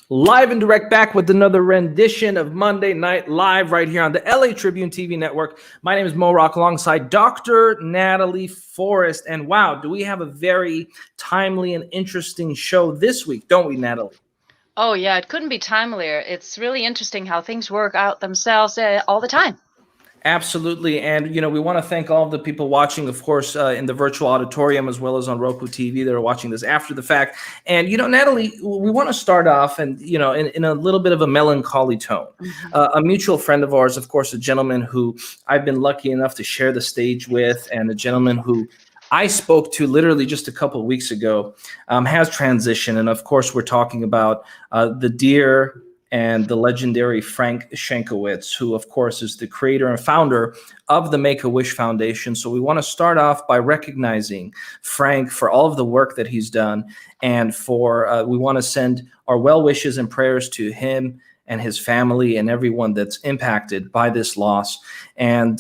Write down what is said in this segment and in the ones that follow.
Live and direct back with another rendition of Monday Night Live right here on the LA Tribune TV network. My name is Mo Rock alongside Dr. Natalie Forrest. And wow, do we have a very timely and interesting show this week, don't we, Natalie? Oh, yeah, it couldn't be timelier. It's really interesting how things work out themselves all the time. Absolutely. And, we want to thank all of the people watching, of course, in the virtual auditorium, as well as on Roku TV that are watching this after the fact. And, Natalie, we want to start off and, in a little bit of a melancholy tone. A mutual friend of ours, of course, a gentleman who I've been lucky enough to share the stage with, and a gentleman who I spoke to literally just a couple of weeks ago, has transitioned. And, of course, we're talking about the dear and the legendary Frank Shankowitz, who, of course, is the creator and founder of the Make-A-Wish Foundation. So we want to start off by recognizing Frank for all of the work that he's done, and we want to send our well wishes and prayers to him and his family and everyone that's impacted by this loss. And,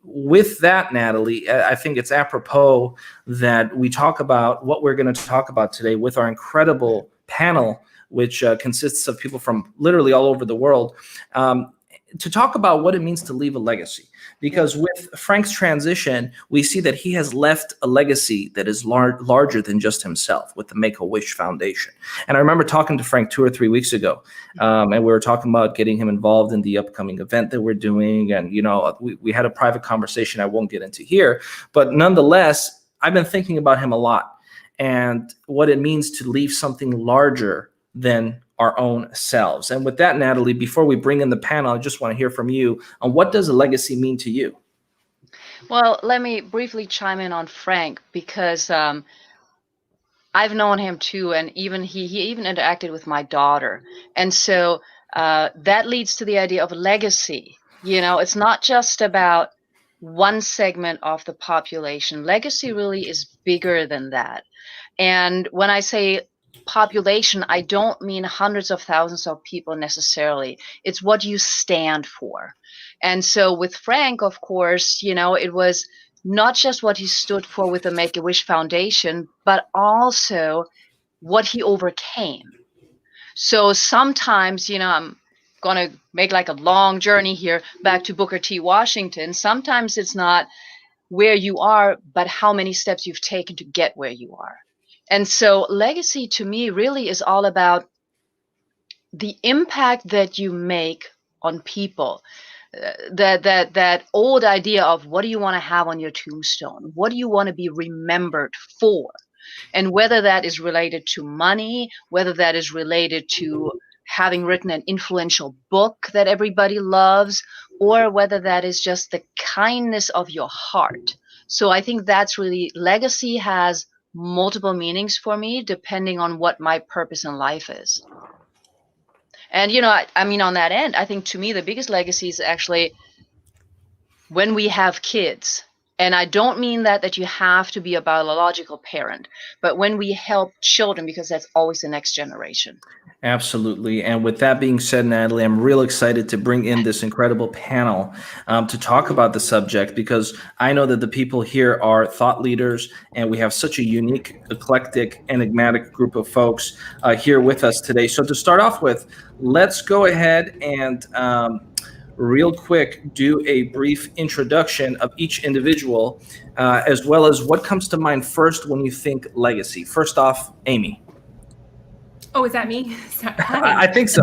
with that, Natalie, I think it's apropos that we talk about what we're going to talk about today with our incredible panel, which consists of people from literally all over the world, to talk about what it means to leave a legacy. Because with Frank's transition, we see that he has left a legacy that is larger than just himself with the Make-A-Wish Foundation. And I remember talking to Frank 2 or 3 weeks ago, and we were talking about getting him involved in the upcoming event that we're doing. And, we had a private conversation I won't get into here. But nonetheless, I've been thinking about him a lot and what it means to leave something larger than our own selves. And with that, Natalie, before we bring in the panel, I just want to hear from you on what does a legacy mean to you? Well, let me briefly chime in on Frank, because I've known him too, and he even interacted with my daughter. And so that leads to the idea of legacy. It's not just about one segment of the population. Legacy really is bigger than that. And when I say population, I don't mean hundreds of thousands of people necessarily. It's what you stand for. And so with Frank, of course, it was not just what he stood for with the Make-A-Wish Foundation, but also what he overcame. So sometimes, I'm going to make like a long journey here back to Booker T. Washington. Sometimes it's not where you are, but how many steps you've taken to get where you are. And so legacy to me really is all about the impact that you make on people. That old idea of what do you want to have on your tombstone? What do you want to be remembered for? And whether that is related to money, whether that is related to having written an influential book that everybody loves, or whether that is just the kindness of your heart. So I think that's really, legacy has multiple meanings for me depending on what my purpose in life is. And on that end, I think to me the biggest legacy is actually when we have kids. And I don't mean that you have to be a biological parent, but when we help children, because that's always the next generation. Absolutely. And with that being said, Natalie, I'm real excited to bring in this incredible panel to talk about the subject, because I know that the people here are thought leaders, and we have such a unique, eclectic, enigmatic group of folks here with us today. So to start off with, let's go ahead and real quick do a brief introduction of each individual, as well as what comes to mind first when you think legacy. First off, Amy. Oh, is that me? Sorry. I think so.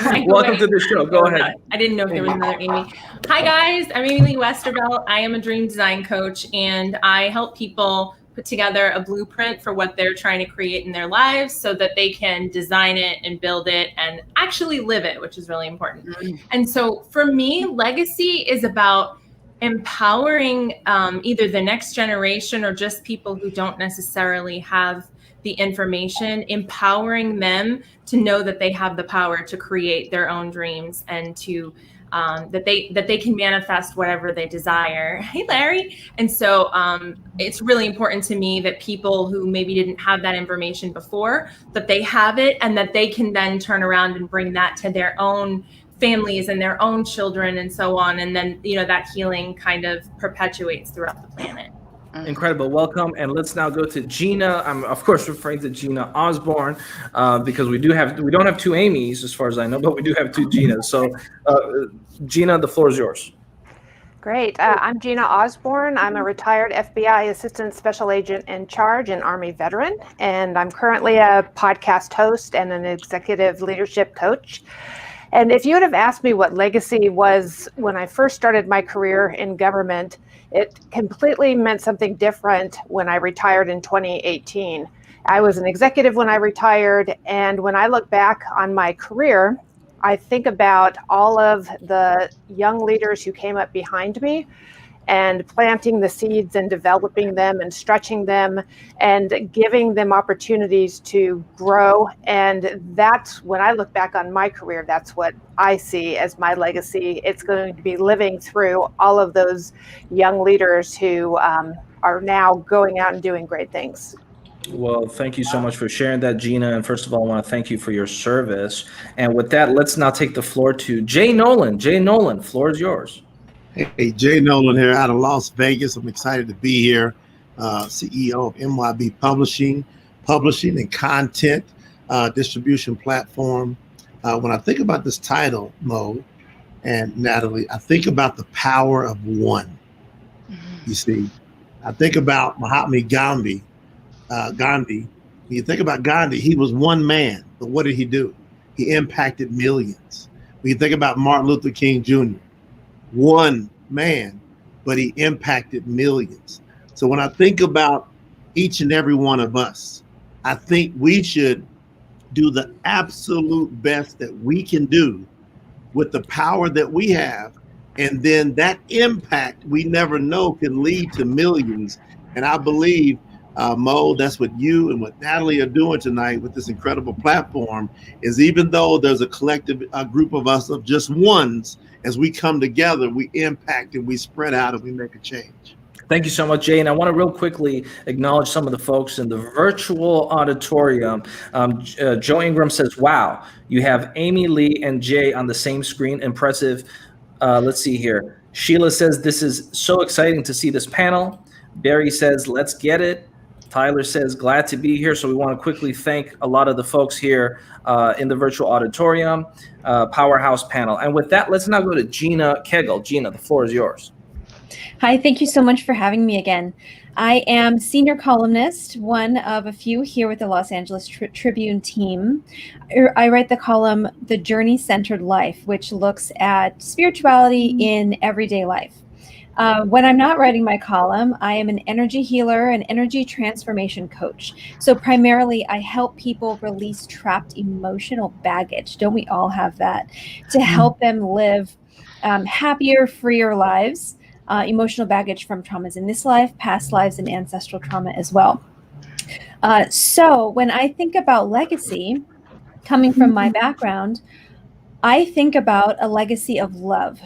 Right Welcome away. to the show. Go ahead. I didn't know if there was another Amy. Hi, guys. I'm Amy Lee Westervelt. I am a dream design coach, and I help people put together a blueprint for what they're trying to create in their lives so that they can design it and build it and actually live it, which is really important. And so for me, legacy is about empowering either the next generation or just people who don't necessarily have the information, empowering them to know that they have the power to create their own dreams and to that they can manifest whatever they desire. Hey, Larry. And so it's really important to me that people who maybe didn't have that information before, that they have it and that they can then turn around and bring that to their own families and their own children and so on. And then, that healing kind of perpetuates throughout the planet. Incredible. Welcome. And let's now go to Gina. I'm of course referring to Gina Osborne because we don't have two Amy's as far as I know, but we do have two Ginas. So Gina, the floor is yours. Great. I'm Gina Osborne. I'm a retired FBI Assistant Special Agent in Charge and Army veteran, and I'm currently a podcast host and an executive leadership coach. And if you would have asked me what legacy was when I first started my career in government, it completely meant something different when I retired in 2018. I was an executive when I retired, and when I look back on my career, I think about all of the young leaders who came up behind me and planting the seeds and developing them and stretching them and giving them opportunities to grow. And that's when I look back on my career, that's what I see as my legacy. It's going to be living through all of those young leaders who are now going out and doing great things. Well, thank you so much for sharing that, Gina. And first of all, I want to thank you for your service. And with that, let's now take the floor to Jay Nolan. Jay Nolan, floor is yours. Hey, Jay Nolan here out of Las Vegas. I'm excited to be here. CEO of MYB Publishing and content distribution platform. When I think about this title, Mo and Natalie, I think about the power of one. You see, I think about Mahatma Gandhi. When you think about Gandhi, he was one man, but what did he do? He impacted millions. When you think about Martin Luther King Jr., one man, but he impacted millions. So when I think about each and every one of us, I think we should do the absolute best that we can do with the power that we have. And then that impact we never know can lead to millions. And I believe, Mo, that's what you and what Natalie are doing tonight with this incredible platform, is even though there's a collective group of us of just ones, as we come together, we impact and we spread out and we make a change. Thank you so much, Jay. And I want to real quickly acknowledge some of the folks in the virtual auditorium. Joe Ingram says, wow, you have Amy Lee and Jay on the same screen. Impressive. Let's see here. Sheila says, this is so exciting to see this panel. Barry says, let's get it. Tyler says, glad to be here. So we want to quickly thank a lot of the folks here in the virtual auditorium, Powerhouse panel. And with that, let's now go to Gina Kegel. Gina, the floor is yours. Hi, thank you so much for having me again. I am senior columnist, one of a few here with the Los Angeles Tribune team. I write the column, The Journey-Centered Life, which looks at spirituality in everyday life. When I'm not writing my column, I am an energy healer and energy transformation coach. So primarily, I help people release trapped emotional baggage. Don't we all have that? To help them live happier, freer lives. Emotional baggage from traumas in this life, past lives, and ancestral trauma as well. So when I think about legacy, coming from my background, I think about a legacy of love.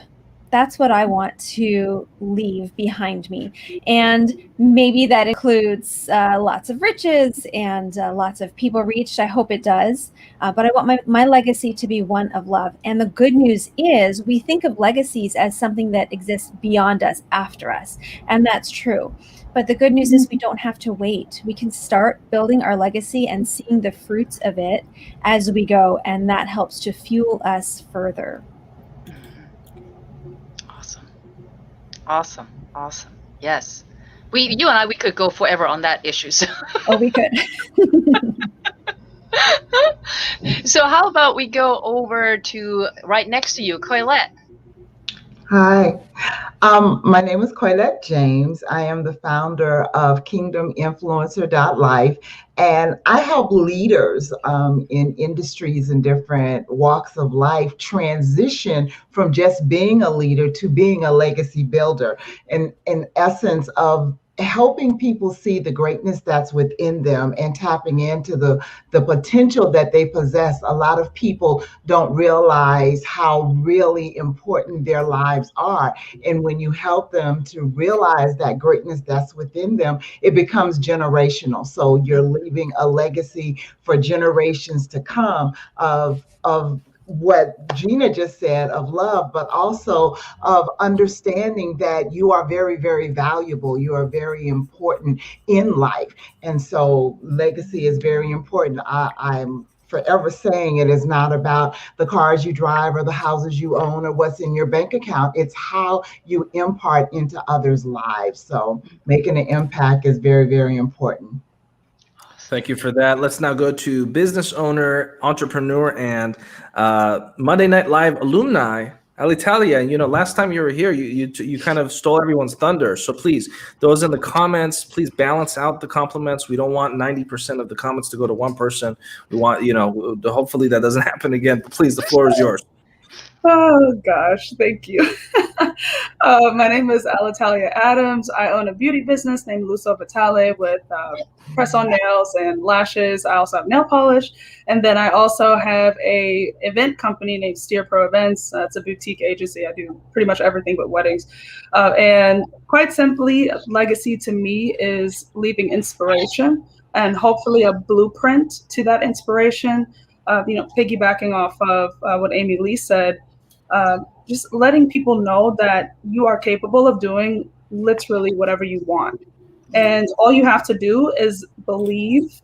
That's what I want to leave behind me. And maybe that includes lots of riches and lots of people reached. I hope it does. But I want my legacy to be one of love. And the good news is we think of legacies as something that exists beyond us, after us. And that's true. But the good news is we don't have to wait. We can start building our legacy and seeing the fruits of it as we go. And that helps to fuel us further. Awesome. Yes. You and I, we could go forever on that issue. So. Oh, we could. So how about we go over to right next to you, Coylette? Hi, my name is Coylette James. I am the founder of KingdomInfluencer.life, and I help leaders in industries and different walks of life transition from just being a leader to being a legacy builder. And in essence of helping people see the greatness that's within them and tapping into the potential that they possess. A lot of people don't realize how really important their lives are. And when you help them to realize that greatness that's within them, it becomes generational. So you're leaving a legacy for generations to come of what Gina just said of love, but also of understanding that you are very, very valuable. You are very important in life. And so legacy is very important. I'm forever saying it is not about the cars you drive or the houses you own or what's in your bank account. It's how you impart into others' lives. So making an impact is very, very important. Thank you for that. Let's now go to business owner, entrepreneur, and Monday Night Live alumni, Alitalia. You know, last time you were here, you kind of stole everyone's thunder. So please, those in the comments, please balance out the compliments. We don't want 90% of the comments to go to one person. We want, hopefully that doesn't happen again. But please, the floor is yours. Oh gosh, thank you. My name is Alitalia Adams. I own a beauty business named Lusso Vitale with press-on nails and lashes. I also have nail polish, and then I also have a event company named Steer Pro Events. It's a boutique agency. I do pretty much everything but weddings. And quite simply, legacy to me is leaving inspiration and hopefully a blueprint to that inspiration. Piggybacking off of what Amy Lee said. Just letting people know that you are capable of doing literally whatever you want. And all you have to do is believe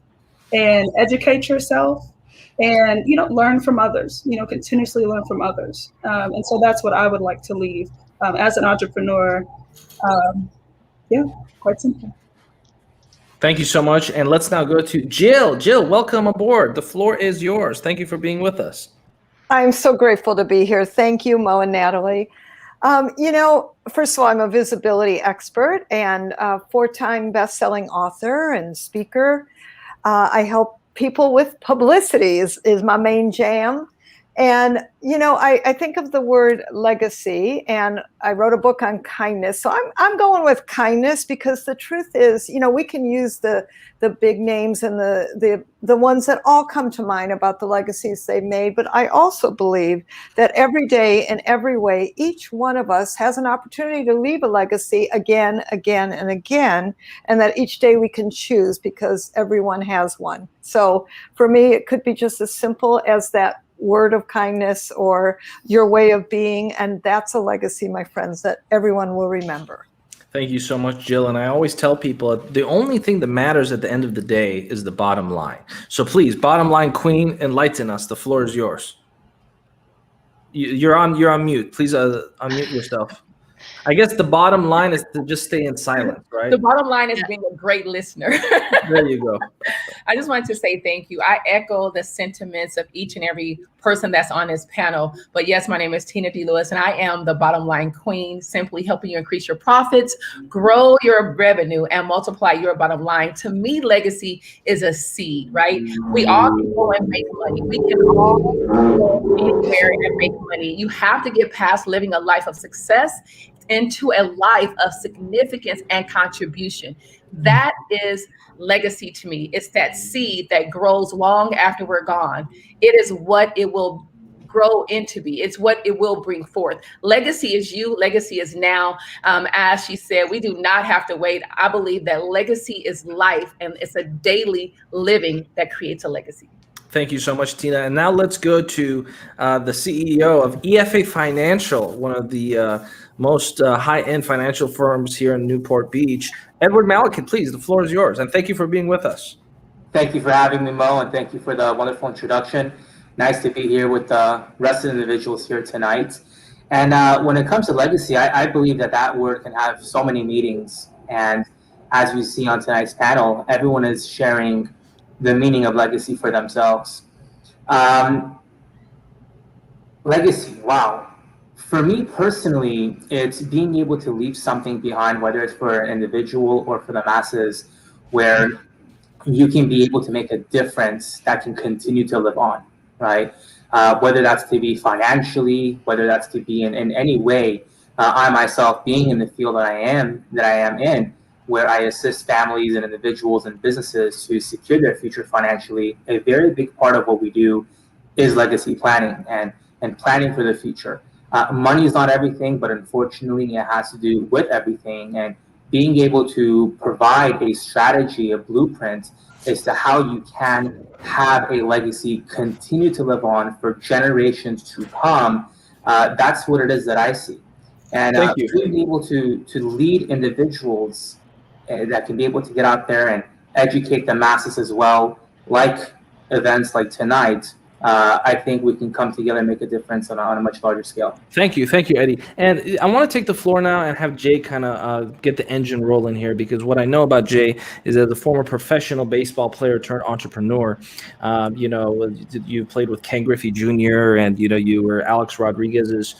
and educate yourself and, learn from others, continuously learn from others. And so that's what I would like to leave as an entrepreneur. Quite simple. Thank you so much. And let's now go to Jill. Jill, welcome aboard. The floor is yours. Thank you for being with us. I'm so grateful to be here. Thank you, Mo and Natalie. First of all, I'm a visibility expert and a 4-time best-selling author and speaker. I help people with publicity is my main jam. And, I think of the word legacy, and I wrote a book on kindness. So I'm going with kindness because the truth is, we can use the big names and the ones that all come to mind about the legacies they made. But I also believe that every day in every way, each one of us has an opportunity to leave a legacy again, and again, and that each day we can choose because everyone has one. So for me, it could be just as simple as that word of kindness or your way of being. And that's a legacy, my friends, that everyone will remember. Thank you so much, Jill. And I always tell people the only thing that matters at the end of the day is the bottom line. So please, bottom line queen, enlighten us. The floor is yours. You're on mute. Please unmute yourself. I guess the bottom line is to just stay in silence, right? The bottom line is being a great listener. There you go. I just wanted to say thank you. I echo the sentiments of each and every person that's on this panel. But yes, my name is Tina D. Lewis, and I am the bottom line queen, simply helping you increase your profits, grow your revenue, and multiply your bottom line. To me, legacy is a seed, right? We all can go and make money. We can all go anywhere and make money. You have to get past living a life of success into a life of significance and contribution. That is legacy to me. It's that seed that grows long after we're gone. It is what it will grow into be. It's what it will bring forth. Legacy is you. Legacy is now. As she said, we do not have to wait. I believe that legacy is life, and it's a daily living that creates a legacy. Thank you so much, Tina. And now let's go to the CEO of EFA Financial, one of the most high-end financial firms here in Newport Beach. Edward Malikan, please, the floor is yours. And thank you for being with us. Thank you for having me, Mo, and thank you for the wonderful introduction. Nice to be here with the rest of the individuals here tonight. And when it comes to legacy, I believe that word can have so many meanings. And as we see on tonight's panel, everyone is sharing the meaning of legacy for themselves. Legacy, wow. For me personally, it's being able to leave something behind, whether it's for an individual or for the masses, where you can be able to make a difference that can continue to live on, right? Whether that's to be financially, whether that's to be in any way. I myself, being in the field that I am in, where I assist families and individuals and businesses to secure their future financially, a very big part of what we do is legacy planning and planning for the future. Money is not everything, but unfortunately, it has to do with everything. And being able to provide a strategy, a blueprint as to how you can have a legacy continue to live on for generations to come, that's what it is that I see. And being able to lead individuals that can be able to get out there and educate the masses as well, like events like tonight, I think we can come together and make a difference on a much larger scale. Thank you, Eddie. And I want to take the floor now and have Jay kind of get the engine rolling here, because what I know about Jay is as a former professional baseball player turned entrepreneur, you played with Ken Griffey Jr. and you were Alex Rodriguez's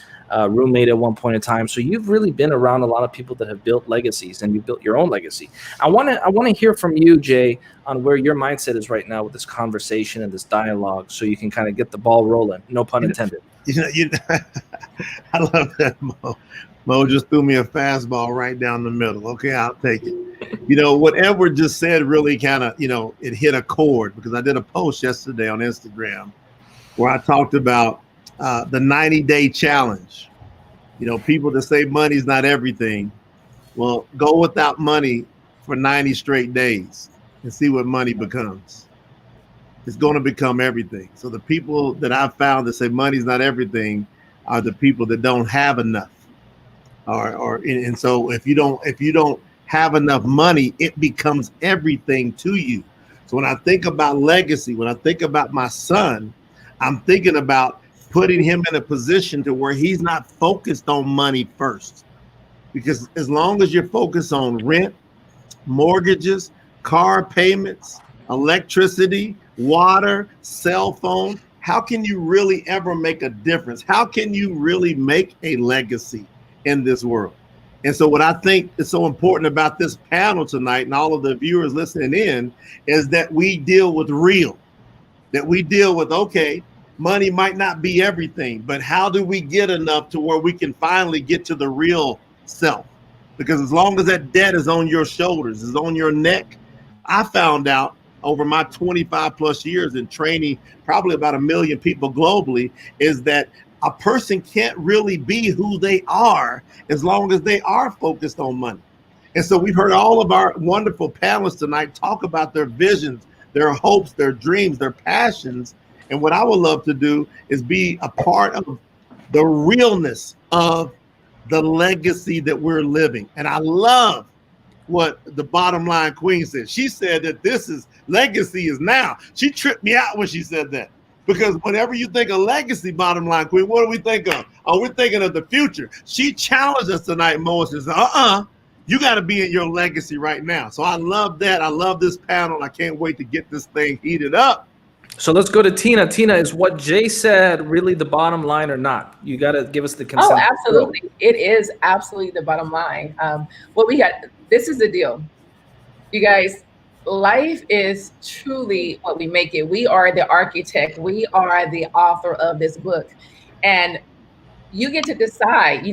roommate at one point in time. So you've really been around a lot of people that have built legacies, and you built your own legacy. I want to hear from you, Jay, on where your mindset is right now with this conversation and this dialogue, so you can kind of get the ball rolling. No pun intended. I love that, Mo. Mo just threw me a fastball right down the middle. Okay, I'll take it. What Edward just said really kind of, it hit a chord, because I did a post yesterday on Instagram where I talked about the 90-day challenge. People that say money's not everything. Well, go without money for 90 straight days and see what money becomes. It's going to become everything. So the people that I've found that say money's not everything are the people that don't have enough. And so if you don't have enough money, it becomes everything to you. So when I think about legacy, when I think about my son, I'm thinking about putting him in a position to where he's not focused on money first. Because as long as you're focused on rent, mortgages, car payments, electricity, water, cell phone, how can you really ever make a difference? How can you really make a legacy in this world? And so what I think is so important about this panel tonight and all of the viewers listening in is that we deal with real, that we deal with, okay, money might not be everything, but how do we get enough to where we can finally get to the real self? Because as long as that debt is on your shoulders, is on your neck, I found out over my 25 plus years in training probably about 1 million people globally, is that a person can't really be who they are as long as they are focused on money. And so we've heard all of our wonderful panelists tonight talk about their visions, their hopes, their dreams, their passions. And what I would love to do is be a part of the realness of the legacy that we're living. And I love what the bottom line queen said. She said that this is legacy is now. She tripped me out when she said that. Because whenever you think of legacy, bottom line queen, what do we think of? Oh, we're thinking of the future. She challenged us tonight, Mo, and says, you got to be in your legacy right now. So I love that. I love this panel. I can't wait to get this thing heated up. So let's go to Tina. Tina, is what Jay said really the bottom line or not? You got to give us the consent. Oh, absolutely. It is absolutely the bottom line. This is the deal. You guys, life is truly what we make it. We are the architect. We are the author of this book. And you get to decide,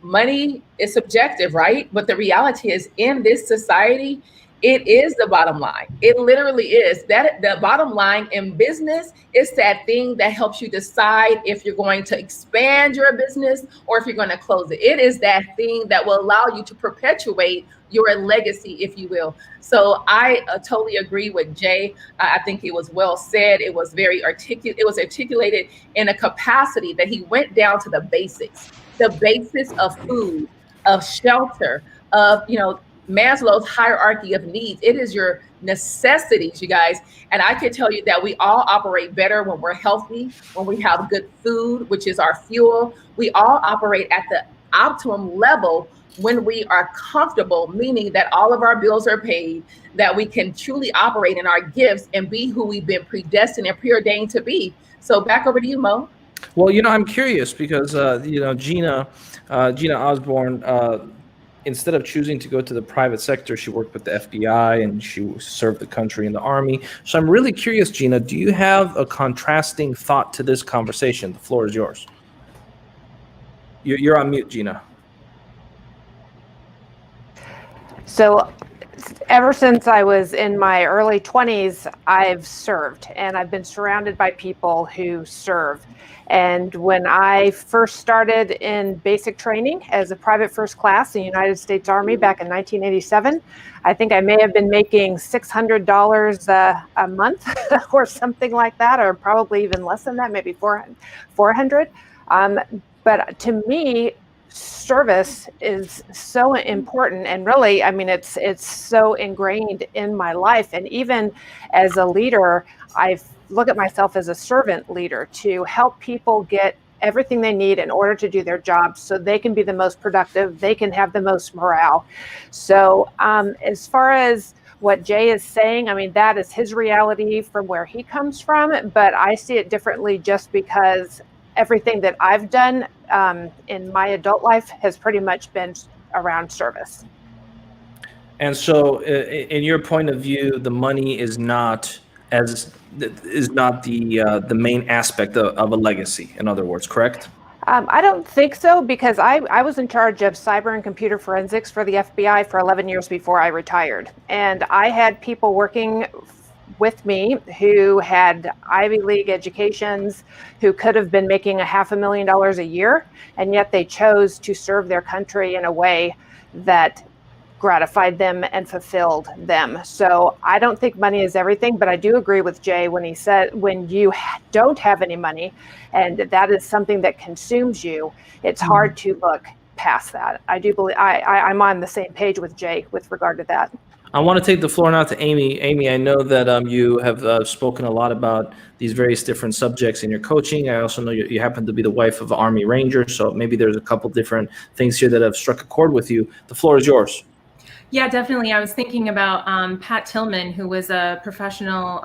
money is subjective, right? But the reality is, in this society, it is the bottom line. It literally is. That the bottom line in business is that thing that helps you decide if you're going to expand your business or if you're going to close it. It is that thing that will allow you to perpetuate your legacy, if you will. So I totally agree with Jay. I think it was well said. It was very articulate. It was articulated in a capacity that he went down to the basics of food, of shelter, of, Maslow's hierarchy of needs. It is your necessities, you guys. And I can tell you that we all operate better when we're healthy, when we have good food, which is our fuel. We all operate at the optimum level when we are comfortable, meaning that all of our bills are paid, that we can truly operate in our gifts and be who we've been predestined and preordained to be. So back over to you, Mo. Well, I'm curious because Gina Osborne, instead of choosing to go to the private sector, she worked with the FBI and she served the country in the Army. So I'm really curious, Gina, do you have a contrasting thought to this conversation? The floor is yours. You're on mute, Gina. So ever since I was in my early 20s, I've served, and I've been surrounded by people who serve. And when I first started in basic training as a private first class in the United States Army back in 1987, I think I may have been making $600 a month or something like that, or probably even less than that, maybe 400. But to me, service is so important, and really, I mean, it's so ingrained in my life. And even as a leader, I look at myself as a servant leader to help people get everything they need in order to do their jobs so they can be the most productive, they can have the most morale. So as far as what Jay is saying, I mean, that is his reality from where he comes from, but I see it differently just because everything that I've done in my adult life has pretty much been around service. And so, in your point of view, the money is not the main aspect of a legacy. In other words, correct? I don't think so, because I was in charge of cyber and computer forensics for the FBI for 11 years before I retired. And I had people working with me who had Ivy League educations, who could have been making $500,000 a year, and yet they chose to serve their country in a way that gratified them and fulfilled them. So I don't think money is everything, but I do agree with Jay when he said when you don't have any money and that is something that consumes you, it's hard to look past that. I do believe I'm on the same page with Jay with regard to that. I want to take the floor now to Amy. Amy, I know that you have spoken a lot about these various different subjects in your coaching. I also know you happen to be the wife of an Army Ranger, so maybe there's a couple different things here that have struck a chord with you. The floor is yours. Yeah, definitely. I was thinking about Pat Tillman, who was a professional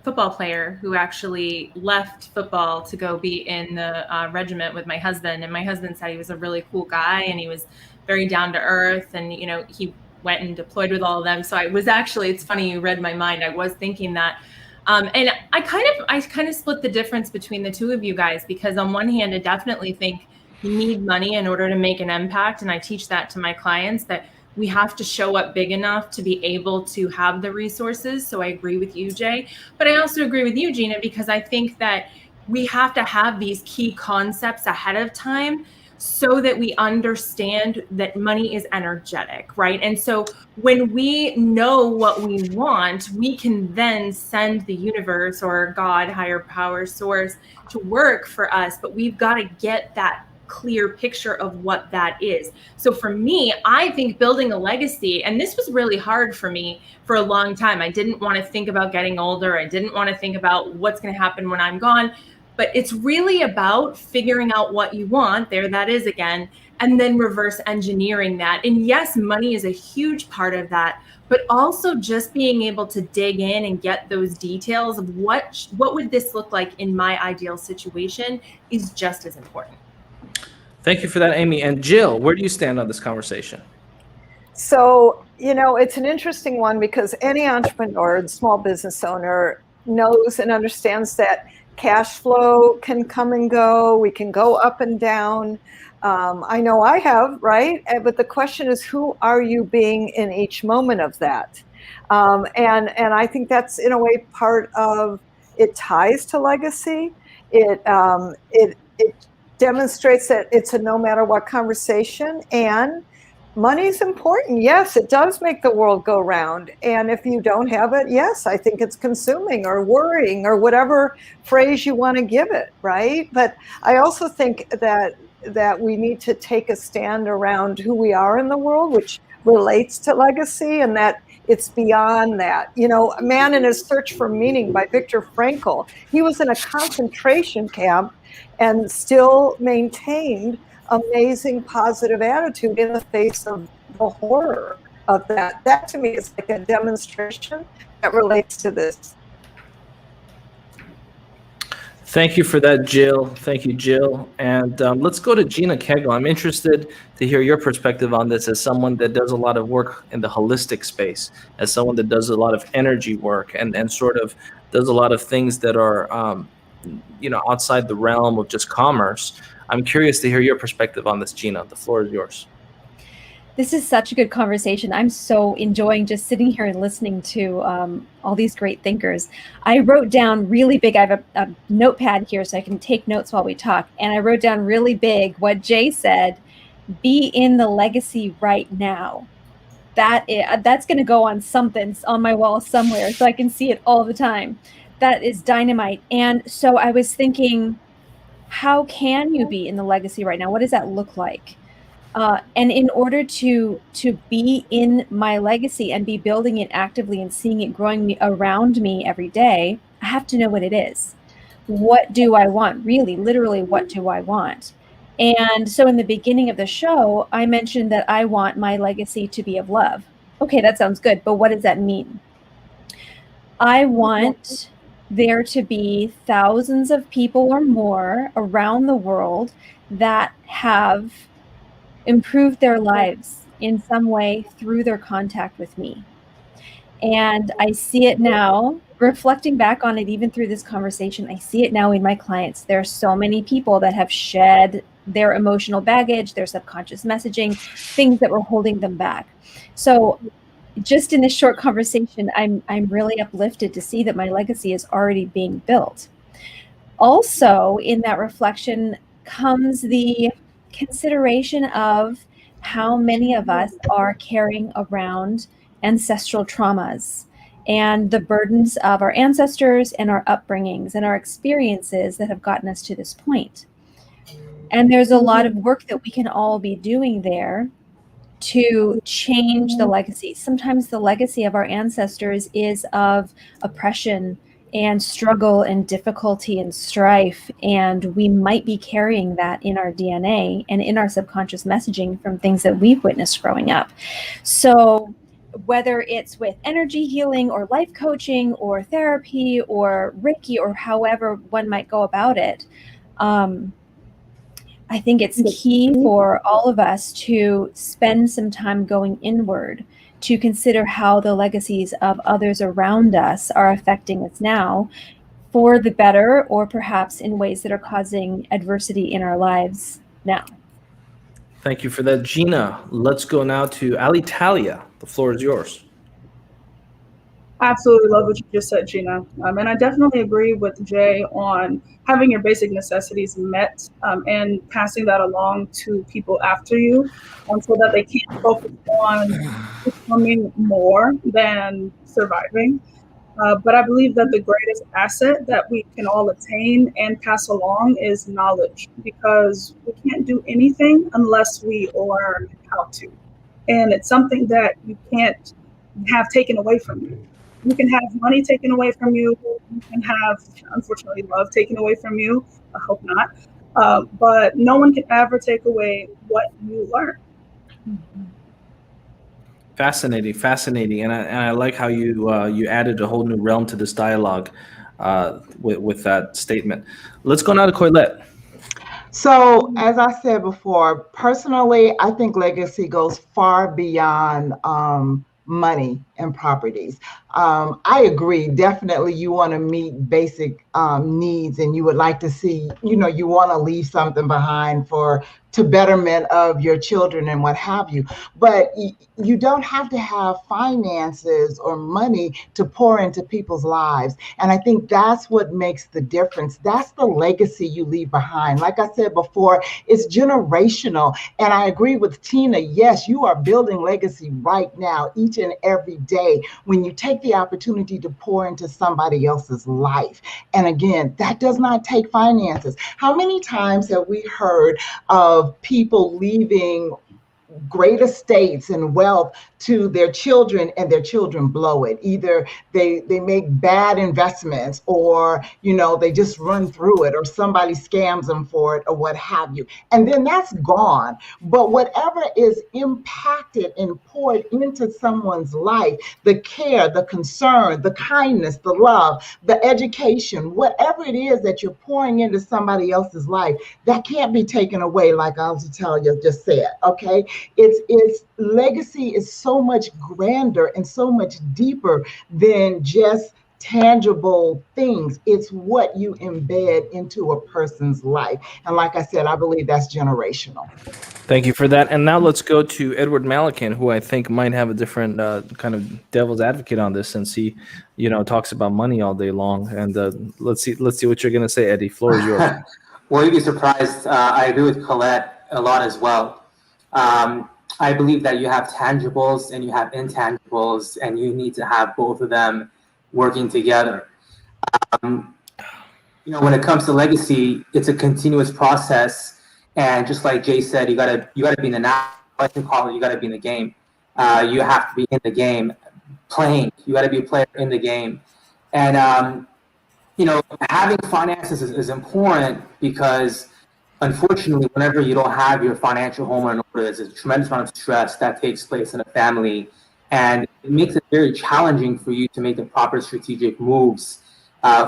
football player who actually left football to go be in the regiment with my husband. And my husband said he was a really cool guy and he was very down to earth, and he went and deployed with all of them. So I was actually, it's funny, you read my mind. I was thinking that. And I kind of split the difference between the two of you guys, because on one hand, I definitely think you need money in order to make an impact. And I teach that to my clients, that we have to show up big enough to be able to have the resources. So I agree with you, Jay. But I also agree with you, Gina, because I think that we have to have these key concepts ahead of time so that we understand that money is energetic, right? And so when we know what we want, we can then send the universe or God, higher power, source to work for us. But we've got to get that clear picture of what that is. So for me, I think building a legacy, and this was really hard for me for a long time. I didn't want to think about getting older. I didn't want to think about what's going to happen when I'm gone. But it's really about figuring out what you want, there that is again, and then reverse engineering that. And yes, money is a huge part of that, but also just being able to dig in and get those details of what would this look like in my ideal situation is just as important. Thank you for that, Amy. And Jill, where do you stand on this conversation? So, it's an interesting one, because any entrepreneur and small business owner knows and understands that cash flow can come and go. We can go up and down. I know I have, right? But the question is, who are you being in each moment of that? And I think that's in a way part of it. Ties to legacy. It demonstrates that it's a no matter what conversation, and money's important. Yes, it does make the world go round. And if you don't have it, yes, I think it's consuming or worrying or whatever phrase you want to give it, right? But I also think that we need to take a stand around who we are in the world, which relates to legacy, and that it's beyond that. A Man in His Search for Meaning by Viktor Frankl. He was in a concentration camp and still maintained amazing positive attitude in the face of the horror of that. That to me is like a demonstration that relates to this. Thank you for that, Jill. Thank you, Jill. And let's go to Gina Kegel. I'm interested to hear your perspective on this as someone that does a lot of work in the holistic space, as someone that does a lot of energy work and sort of does a lot of things that are, outside the realm of just commerce. I'm curious to hear your perspective on this, Gina. The floor is yours. This is such a good conversation. I'm so enjoying just sitting here and listening to all these great thinkers. I wrote down really big, I have a notepad here so I can take notes while we talk. And I wrote down really big what Jay said, be in the legacy right now. That's going to go on something on my wall somewhere so I can see it all the time. That is dynamite. And so I was thinking, how can you be in the legacy right now? What does that look like? And in order to be in my legacy and be building it actively and seeing it growing around me every day, I have to know what it is. What do I want? Really, literally, what do I want? And so in the beginning of the show, I mentioned that I want my legacy to be of love. Okay, that sounds good, but what does that mean? I want there to be thousands of people or more around the world that have improved their lives in some way through their contact with me. And I see it now, reflecting back on it, even through this conversation, I see it now in my clients. There are so many people that have shed their emotional baggage, their subconscious messaging, things that were holding them back. So just in this short conversation, I'm really uplifted to see that my legacy is already being built. Also, in that reflection comes the consideration of how many of us are carrying around ancestral traumas and the burdens of our ancestors and our upbringings and our experiences that have gotten us to this point. And there's a lot of work that we can all be doing there to change the legacy. Sometimes the legacy of our ancestors is of oppression and struggle and difficulty and strife, and we might be carrying that in our DNA and in our subconscious messaging from things that we've witnessed growing up. So whether it's with energy healing or life coaching or therapy or Reiki or however one might go about it, I think it's key for all of us to spend some time going inward to consider how the legacies of others around us are affecting us now for the better, or perhaps in ways that are causing adversity in our lives now. Thank you for that, Gina. Let's go now to Alitalia. The floor is yours. Absolutely love what you just said, Gina. And I definitely agree with Jay on having your basic necessities met and passing that along to people after you so that they can focus on becoming more than surviving. But I believe that the greatest asset that we can all attain and pass along is knowledge, because we can't do anything unless we learn how to. And it's something that you can't have taken away from you. You can have money taken away from you. You can have, unfortunately, love taken away from you. I hope not. But no one can ever take away what you learn. Fascinating, and I like how you added a whole new realm to this dialogue with that statement. Let's go now to Coylette. So, as I said before, personally, I think legacy goes far beyond money and properties. I agree. Definitely, you want to meet basic needs, and you would like to see, you want to leave something behind to betterment of your children and what have you. But you don't have to have finances or money to pour into people's lives. And I think that's what makes the difference. That's the legacy you leave behind. Like I said before, it's generational. And I agree with Tina. Yes, you are building legacy right now, each and every day, when you take the opportunity to pour into somebody else's life. And again, that does not take finances. How many times have we heard of people leaving great estates and wealth to their children, and their children blow it. Either they make bad investments, or they just run through it, or somebody scams them for it, or what have you. And then that's gone. But whatever is impacted and poured into someone's life, the care, the concern, the kindness, the love, the education, whatever it is that you're pouring into somebody else's life, that can't be taken away, like Natalia just said. Okay, it's legacy is so much grander and so much deeper than just tangible things. It's what you embed into a person's life. And like I said, I believe that's generational. Thank you for that. And now let's go to Edward Malikan, who I think might have a different kind of devil's advocate on this, since he, talks about money all day long. And let's see what you're going to say, Eddie. Floor is yours. Well, you'd be surprised. I agree with Colette a lot as well. I believe that you have tangibles and you have intangibles, and you need to have both of them working together. When it comes to legacy, it's a continuous process. And just like Jay said, you gotta be in the now. I can call it, you gotta be in the game. You have to be in the game, playing. You gotta be a player in the game. And having finances is important, because unfortunately, whenever you don't have your financial home in order, there's a tremendous amount of stress that takes place in a family, and it makes it very challenging for you to make the proper strategic moves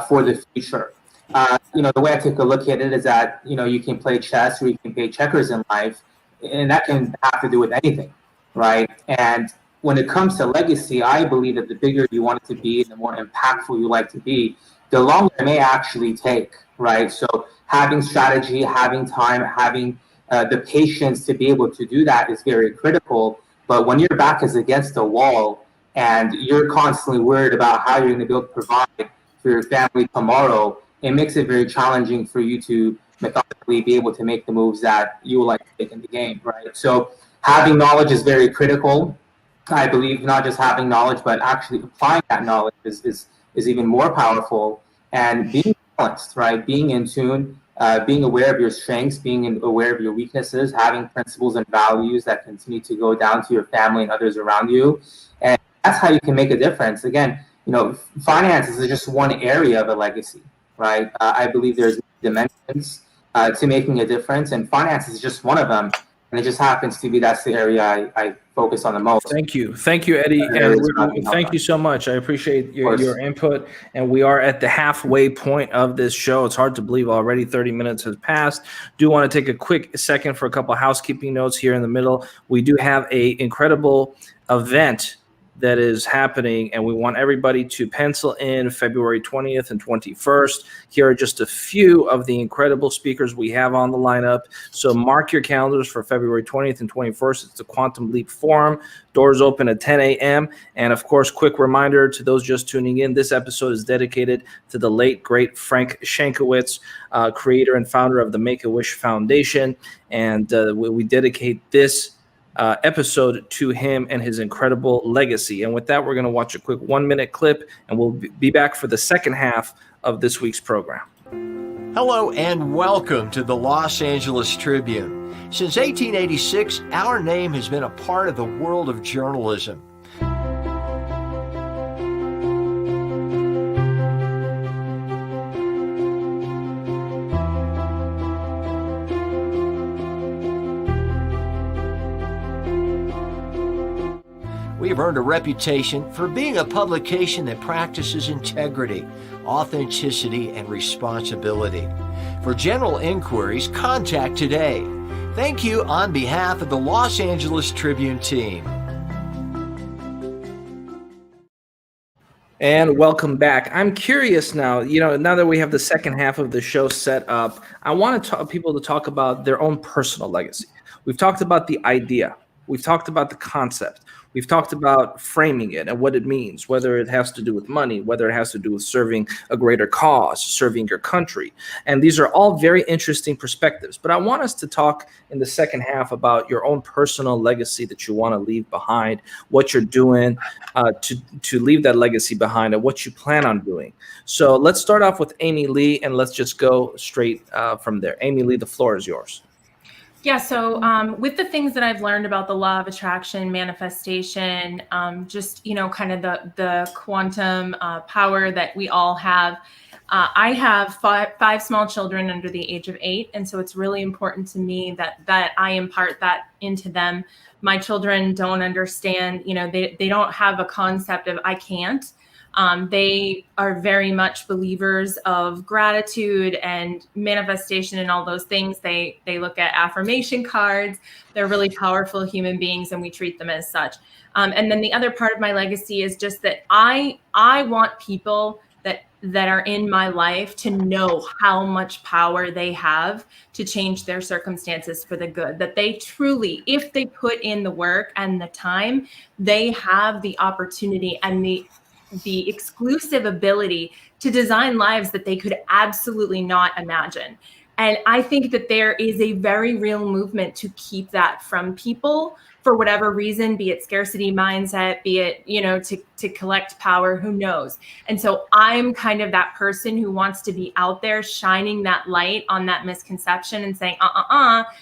for the future. The way I take a look at it is that, you can play chess or you can play checkers in life, and that can have to do with anything, right? And when it comes to legacy, I believe that the bigger you want it to be, the more impactful you like to be, the longer it may actually take, right? So having strategy, having time, having the patience to be able to do that is very critical. But when your back is against the wall and you're constantly worried about how you're going to be able to provide for your family tomorrow, it makes it very challenging for you to methodically be able to make the moves that you would like to take in the game, right? So having knowledge is very critical. I believe not just having knowledge, but actually applying that knowledge is even more powerful. And being balanced, right? Being in tune, being aware of your strengths, being aware of your weaknesses, having principles and values that continue to go down to your family and others around you. And that's how you can make a difference. Again, finances is just one area of a legacy, right? I believe there's dimensions to making a difference, and finance is just one of them. And it just happens to be that's the area I focus on the most. Thank you, Eddie, and thank you so much. I appreciate your input. And we are at the halfway point of this show. It's hard to believe already 30 minutes has passed. Do want to take a quick second for a couple of housekeeping notes here in the middle. We do have an incredible event that is happening, and we want everybody to pencil in February 20th and 21st. Here are just a few of the incredible speakers we have on the lineup. So mark your calendars for February 20th and 21st. It's the Quantum Leap Forum. Doors open at 10 a.m. And of course, quick reminder to those just tuning in, this episode is dedicated to the late, great Frank Shankowitz, creator and founder of the Make-A-Wish Foundation. And we dedicate this episode to him and his incredible legacy. And with that, we're going to watch a quick 1-minute clip, and we'll be back for the second half of this week's program. Hello and welcome to the Los Angeles Tribune. Since 1886, our name has been a part of the world of journalism. We have earned a reputation for being a publication that practices integrity, authenticity, and responsibility. For general inquiries, contact today. Thank you on behalf of the Los Angeles Tribune team. And welcome back. I'm curious now, now that we have the second half of the show set up, I want people to talk about their own personal legacy. We've talked about the idea. We've talked about the concept. We've talked about framing it and what it means, whether it has to do with money, whether it has to do with serving a greater cause, serving your country. And these are all very interesting perspectives. But I want us to talk in the second half about your own personal legacy that you want to leave behind, what you're doing to leave that legacy behind, and what you plan on doing. So let's start off with Amy Lee, and let's just go straight from there. Amy Lee, the floor is yours. Yeah, so with the things that I've learned about the law of attraction, manifestation, just kind of the quantum power that we all have. I have five small children under the age of 8, and so it's really important to me that I impart that into them. My children don't understand, they don't have a concept of I can't. They are very much believers of gratitude and manifestation and all those things. They look at affirmation cards. They're really powerful human beings, and we treat them as such. And then the other part of my legacy is just that I want people that are in my life to know how much power they have to change their circumstances for the good. That they truly, if they put in the work and the time, they have the opportunity and the exclusive ability to design lives that they could absolutely not imagine. And I think that there is a very real movement to keep that from people for whatever reason, be it scarcity mindset, be it, to collect power, who knows? And so I'm kind of that person who wants to be out there shining that light on that misconception and saying,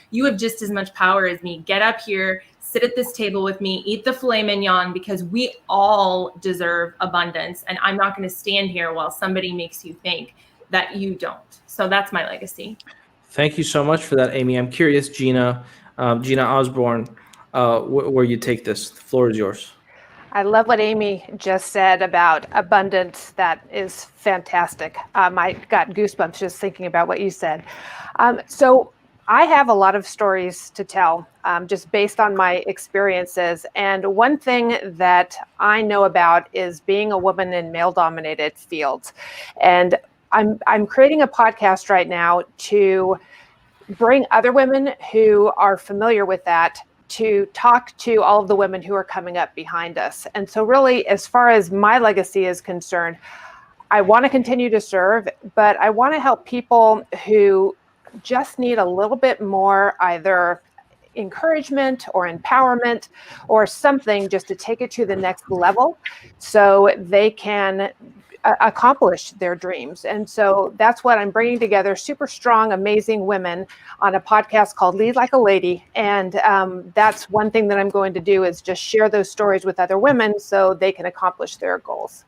you have just as much power as me. Get up here, sit at this table with me, eat the filet mignon, because we all deserve abundance. And I'm not going to stand here while somebody makes you think that you don't. So that's my legacy. Thank you so much for that, Amy. I'm curious, Gina Osborne, where you take this. The floor is yours. I love what Amy just said about abundance. That is fantastic. I got goosebumps just thinking about what you said. So I have a lot of stories to tell, just based on my experiences. And one thing that I know about is being a woman in male-dominated fields. And I'm creating a podcast right now to bring other women who are familiar with that to talk to all of the women who are coming up behind us. And so really, as far as my legacy is concerned, I want to continue to serve, but I want to help people who just need a little bit more either encouragement or empowerment or something just to take it to the next level so they can accomplish their dreams. And so that's what I'm bringing together, super strong, amazing women on a podcast called Lead Like a Lady. And that's one thing that I'm going to do is just share those stories with other women so they can accomplish their goals.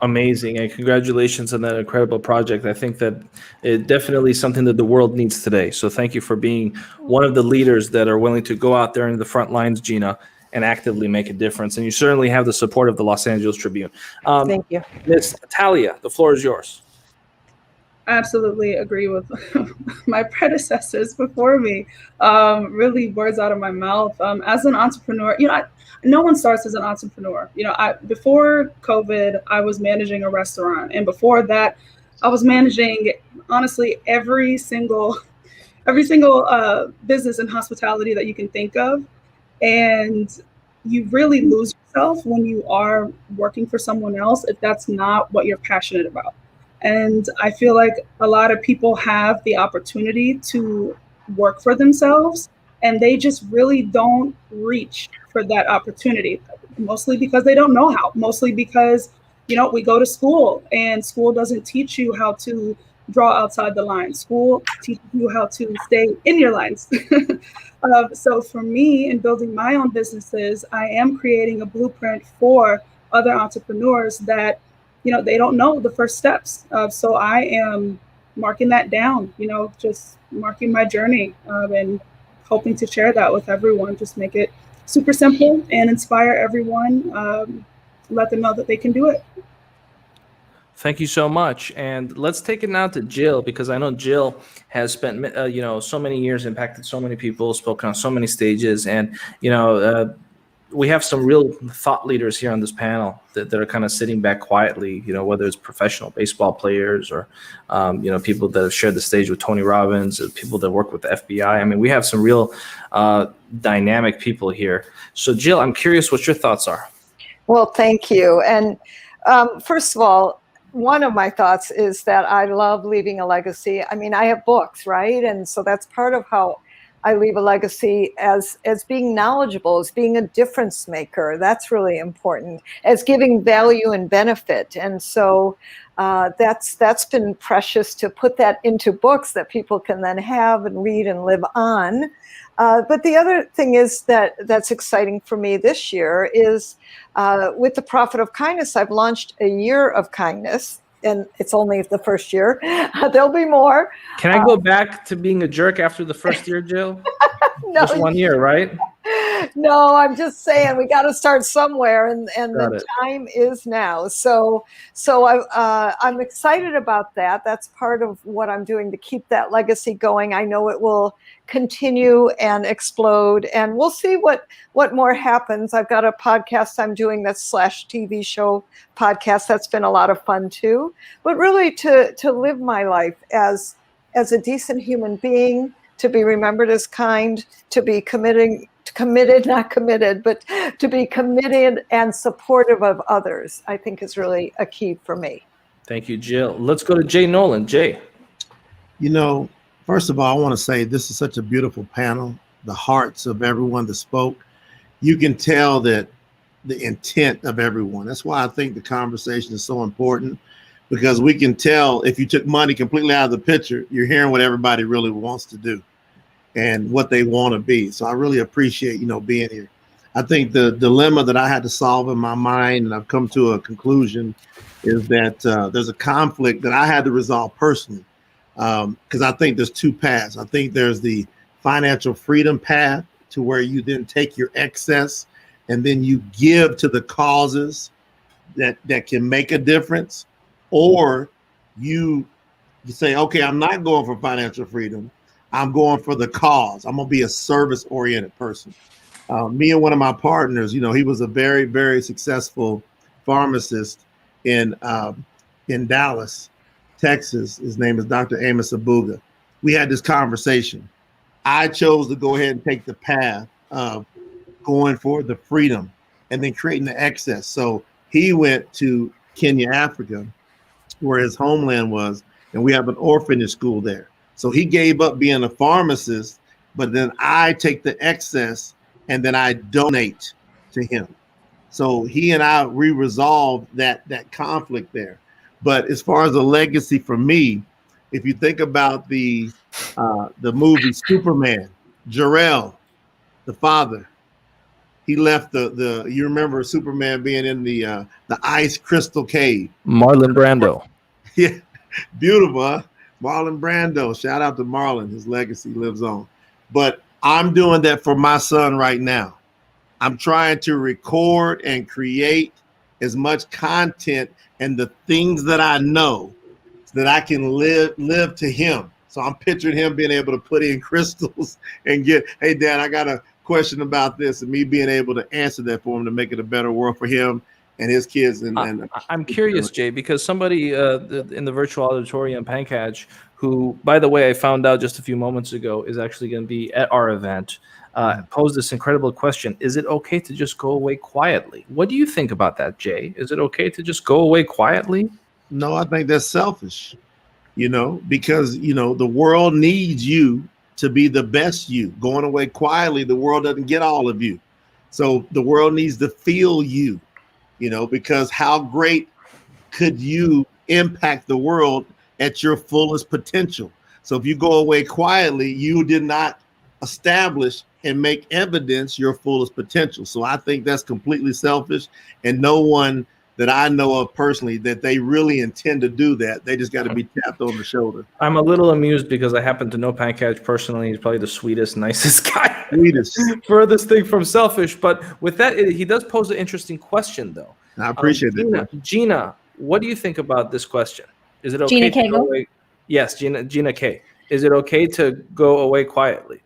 Amazing, and congratulations on that incredible project. I think that it definitely is something that the world needs today. So thank you for being one of the leaders that are willing to go out there in the front lines, Gina, and actively make a difference. And you certainly have the support of the Los Angeles Tribune. Thank you. Ms. Talia, the floor is yours. I absolutely agree with my predecessors before me. Really, words out of my mouth. As an entrepreneur, no one starts as an entrepreneur. Before COVID, I was managing a restaurant, and before that, I was managing, honestly, every single business in hospitality that you can think of. And you really lose yourself when you are working for someone else if that's not what you're passionate about. And I feel like a lot of people have the opportunity to work for themselves, and they just really don't reach for that opportunity, mostly because they don't know how, mostly because, we go to school and school doesn't teach you how to draw outside the lines. School teaches you how to stay in your lines. So for me, in building my own businesses, I am creating a blueprint for other entrepreneurs that, they don't know the first steps. So I am marking that down, just marking my journey and hoping to share that with everyone. Just make it super simple and inspire everyone. Let them know that they can do it. Thank you so much. And let's take it now to Jill, because I know Jill has spent, so many years, impacted so many people, spoken on so many stages. And, we have some real thought leaders here on this panel that are kind of sitting back quietly, whether it's professional baseball players or, people that have shared the stage with Tony Robbins, or people that work with the FBI. I mean, we have some real dynamic people here. So Jill, I'm curious what your thoughts are. Well, thank you. And first of all, one of my thoughts is that I love leaving a legacy. I mean, I have books, right? And so that's part of how I leave a legacy as being knowledgeable, as being a difference maker. That's really important, as giving value and benefit. And so that's been precious to put that into books that people can then have and read and live on. But the other thing is that's exciting for me this year is with the Profit of Kindness, I've launched a year of kindness. And it's only the first year. There'll be more. Can I go back to being a jerk after the first year, Jill? No, just 1 year, right? No, I'm just saying we got to start somewhere, and Got the it. time is now. So I'm excited about that. That's part of what I'm doing to keep that legacy going. I know it will continue and explode, and we'll see what more happens. I've got a podcast I'm doing that's /TV show podcast. That's been a lot of fun too. But really to live my life as a decent human being, to be remembered as kind, to be committed, not committed, but to be committed and supportive of others, I think is really a key for me. Thank you, Jill. Let's go to Jay Nolan. Jay. You know, first of all, I want to say this is such a beautiful panel. The hearts of everyone that spoke. You can tell that the intent of everyone. That's why I think the conversation is so important, because we can tell if you took money completely out of the picture, you're hearing what everybody really wants to do and what they want to be. So I really appreciate, being here. I think the dilemma that I had to solve in my mind, and I've come to a conclusion, is that there's a conflict that I had to resolve personally. Because I think there's two paths. I think there's the financial freedom path, to where you then take your excess and then you give to the causes that can make a difference. Or you say, okay, I'm not going for financial freedom. I'm going for the cause. I'm going to be a service-oriented person. Me and one of my partners, he was a very, very successful pharmacist in Dallas, Texas. His name is Dr. Amos Abuga. We had this conversation. I chose to go ahead and take the path of going for the freedom and then creating the excess. So he went to Kenya, Africa, where his homeland was, and we have an orphanage school there. So he gave up being a pharmacist, but then I take the excess and then I donate to him. So he and I resolved that conflict there. But as far as a legacy for me, if you think about the movie Superman, Jor-El, the father, he left the you remember Superman being in the ice crystal cave. Marlon Brando. Yeah, beautiful, huh? Marlon Brando. Shout out to Marlon. His legacy lives on. But I'm doing that for my son right now. I'm trying to record and create as much content and the things that I know so that I can live to him. So I'm picturing him being able to put in crystals and get, hey, Dad, I got a question about this, and me being able to answer that for him to make it a better world for him and his kids. And I'm curious, Jay, because somebody in the virtual auditorium, Pankaj, who, by the way, I found out just a few moments ago, is actually going to be at our event, posed this incredible question. Is it okay to just go away quietly? What do you think about that, Jay? Is it okay to just go away quietly? No, I think that's selfish, because, the world needs you to be the best you. Going away quietly, the world doesn't get all of you. So the world needs to feel you, because how great could you impact the world at your fullest potential? So if you go away quietly, you did not establish and make evidence your fullest potential. So I think that's completely selfish, and no one that I know of personally that they really intend to do that. They just got to be tapped on the shoulder. I'm a little amused because I happen to know Pankaj personally. He's probably the sweetest, nicest guy. Sweetest. Furthest thing from selfish. But with that, he does pose an interesting question, though. I appreciate that. Gina, what do you think about this question? Is it okay to go away? Yes, Gina K. Is it okay to go away quietly?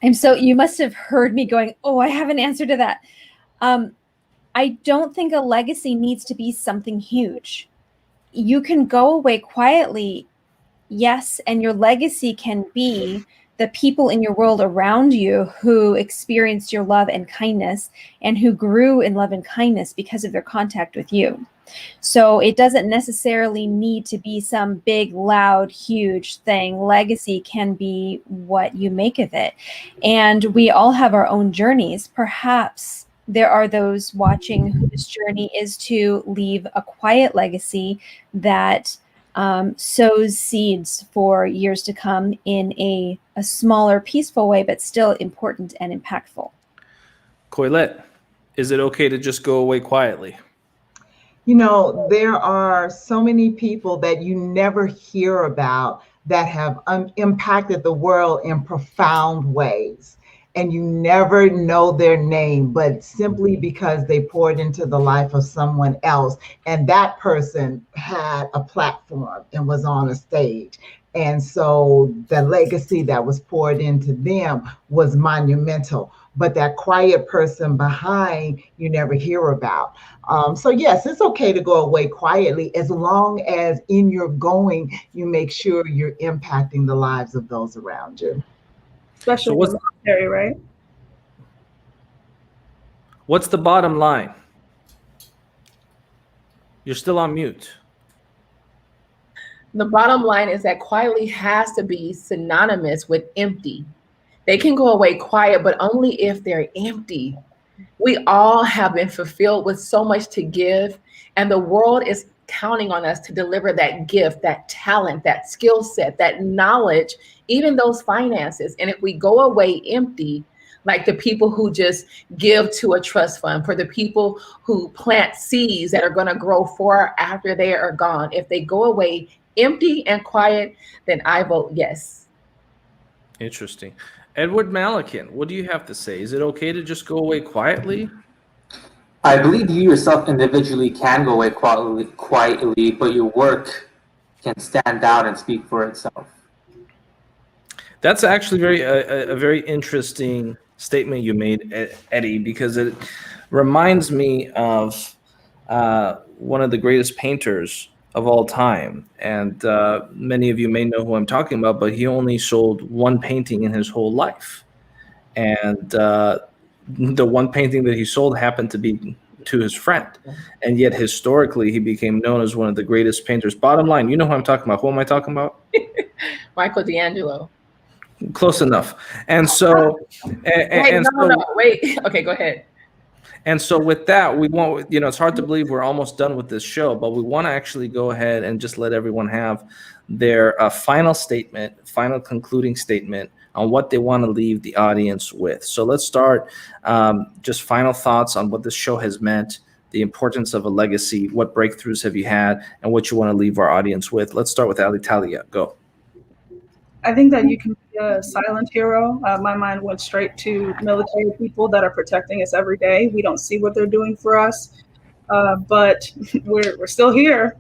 You must have heard me going, oh, I have an answer to that. I don't think a legacy needs to be something huge. You can go away quietly, yes, and your legacy can be the people in your world around you who experienced your love and kindness and who grew in love and kindness because of their contact with you. So it doesn't necessarily need to be some big, loud, huge thing. Legacy can be what you make of it. And we all have our own journeys. Perhaps there are those watching whose journey is to leave a quiet legacy that sows seeds for years to come in a smaller, peaceful way, but still important and impactful. Coylette, is it okay to just go away quietly? You know, there are so many people that you never hear about that have impacted the world in profound ways. And you never know their name, but simply because they poured into the life of someone else. And that person had a platform and was on a stage. And so the legacy that was poured into them was monumental. But that quiet person behind, you never hear about. So yes, it's okay to go away quietly as long as in your going, you make sure you're impacting the lives of those around you. Especially in the military, right? What's the bottom line? You're still on mute. The bottom line is that quietly has to be synonymous with empty. They can go away quiet, but only if they're empty. We all have been fulfilled with so much to give, and the world is counting on us to deliver that gift, that talent, that skill set, that knowledge, even those finances. And if we go away empty, like the people who just give to a trust fund, for the people who plant seeds that are going to grow far after they are gone, if they go away empty and quiet, then I vote yes. Interesting. Edward Malakin, what do you have to say? Is it okay to just go away quietly? I believe you yourself individually can go away quietly, but your work can stand out and speak for itself. That's actually a very interesting statement you made, Eddie, because it reminds me of one of the greatest painters of all time. And many of you may know who I'm talking about, but he only sold one painting in his whole life. And the one painting that he sold happened to be to his friend. And yet historically, he became known as one of the greatest painters. Bottom line, you know who I'm talking about. Who am I talking about? Michael D'Angelo. Close enough. And so, wait. Okay, go ahead. And so with that, we want, it's hard to believe we're almost done with this show, but we want to actually go ahead and just let everyone have their final statement, final concluding statement on what they want to leave the audience with. So let's start just final thoughts on what this show has meant, the importance of a legacy, what breakthroughs have you had, and what you want to leave our audience with. Let's start with Alitalia. Go. I think that you can be a silent hero. My mind went straight to military people that are protecting us every day. We don't see what they're doing for us, but we're still here.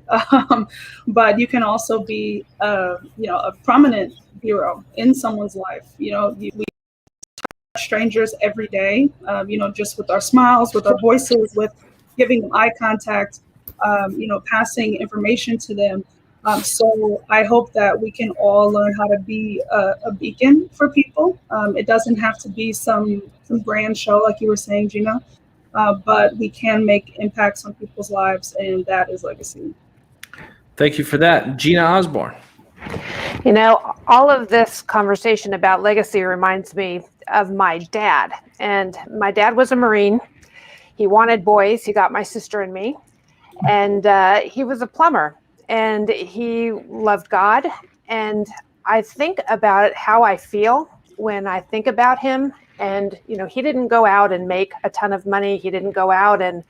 But you can also be, a prominent hero in someone's life. We touch strangers every day. Just with our smiles, with our voices, with giving them eye contact. Passing information to them. So I hope that we can all learn how to be a beacon for people. It doesn't have to be some grand show like you were saying, Gina, but we can make impacts on people's lives, and that is legacy. Thank you for that. Gina Osborne. All of this conversation about legacy reminds me of my dad. And my dad was a Marine. He wanted boys. He got my sister and me. And he was a plumber. And he loved God. And I think about how I feel when I think about him. And, he didn't go out and make a ton of money. He didn't go out and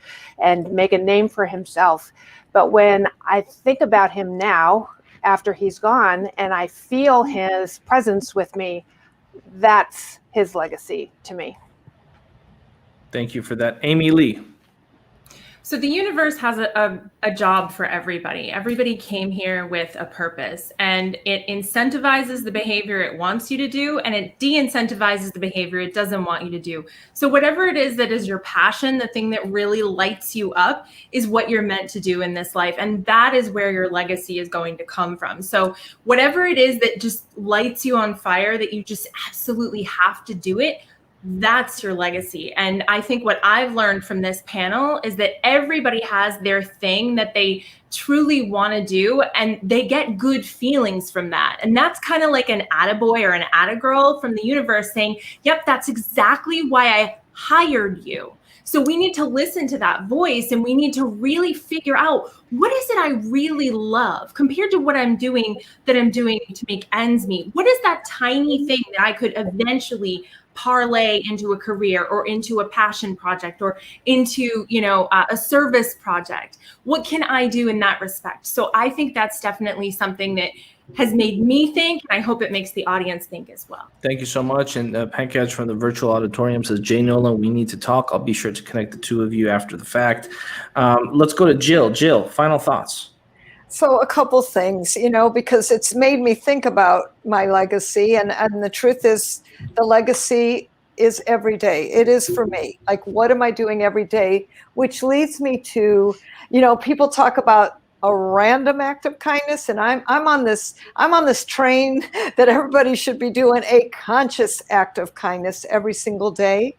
make a name for himself. But when I think about him now, after he's gone, and I feel his presence with me, that's his legacy to me. Thank you for that. Amy Lee. So the universe has a job for everybody. Everybody came here with a purpose, and it incentivizes the behavior it wants you to do, and it de-incentivizes the behavior it doesn't want you to do. So whatever it is that is your passion, the thing that really lights you up, is what you're meant to do in this life. And that is where your legacy is going to come from. So whatever it is that just lights you on fire, that you just absolutely have to do it, that's your legacy. And I think what I've learned from this panel is that everybody has their thing that they truly want to do, and they get good feelings from that. And that's kind of like an attaboy or an attagirl from the universe saying, yep, that's exactly why I hired you. So we need to listen to that voice, and we need to really figure out, what is it I really love compared to what I'm doing to make ends meet? What is that tiny thing that I could eventually parlay into a career or into a passion project or into, a service project? What can I do in that respect? So I think that's definitely something that has made me think, and I hope it makes the audience think as well. Thank you so much. And Pankaj from the virtual auditorium says, Jay Nolan, we need to talk. I'll be sure to connect the two of you after the fact. Let's go to Jill. Jill, final thoughts. So a couple things, because it's made me think about my legacy. And the truth is, the legacy is every day. It is for me. Like, what am I doing every day? Which leads me to, people talk about a random act of kindness, and I'm on this train that everybody should be doing a conscious act of kindness every single day.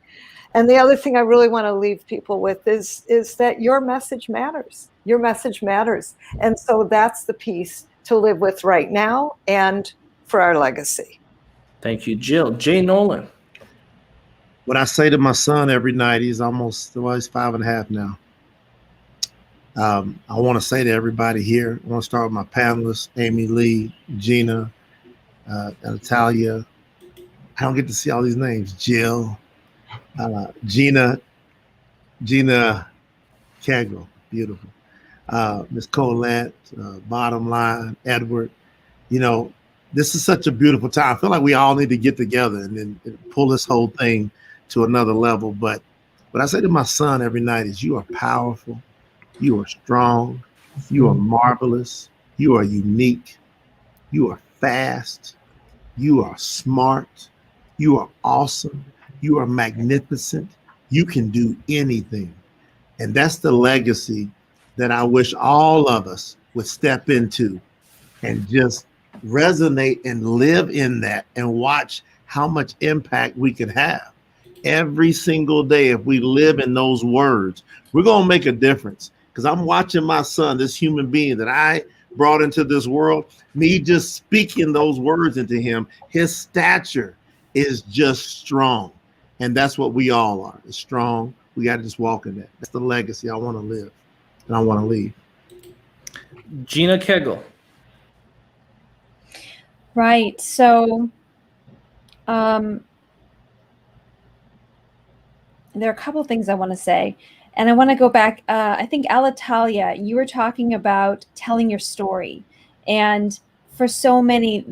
And the other thing I really want to leave people with is that your message matters. Your message matters. And so that's the piece to live with right now and for our legacy. Thank you, Jill. Jay Nolan. What I say to my son every night, he's 5.5 now. I want to say to everybody here, I want to start with my panelists, Amy Lee, Gina, Natalia. I don't get to see all these names. Jill, Gina Kegel, beautiful. Miss Colette, Bottom Line, Edward. This is such a beautiful time. I feel like we all need to get together and pull this whole thing to another level. But what I say to my son every night is, you are powerful. You are strong. You are marvelous. You are unique. You are fast. You are smart. You are awesome. You are magnificent. You can do anything. And that's the legacy that I wish all of us would step into and just resonate and live in that and watch how much impact we could have every single day. If we live in those words, we're going to make a difference. Because I'm watching my son, this human being that I brought into this world, me just speaking those words into him, his stature is just strong. And that's what we all are. It's strong. We got to just walk in that. That's the legacy I want to live and I want to leave. Gina Kegel. Right. So there are a couple things I want to say. And I want to go back. I think, Alitalia, you were talking about telling your story. And for so many,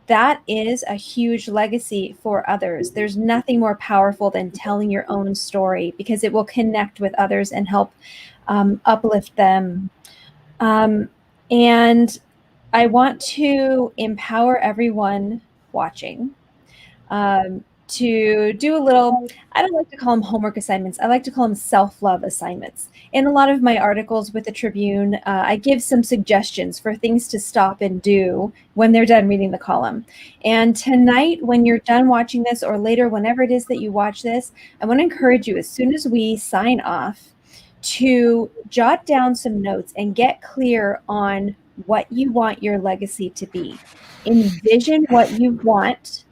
that is a huge legacy for others. There's nothing more powerful than telling your own story, because it will connect with others and help uplift them. And I want to empower everyone watching to do a little, I don't like to call them homework assignments. I like to call them self-love assignments. In a lot of my articles with the Tribune, I give some suggestions for things to stop and do when they're done reading the column. And tonight, when you're done watching this, or later, whenever it is that you watch this, I want to encourage you, as soon as we sign off, to jot down some notes and get clear on what you want your legacy to be. Envision what you want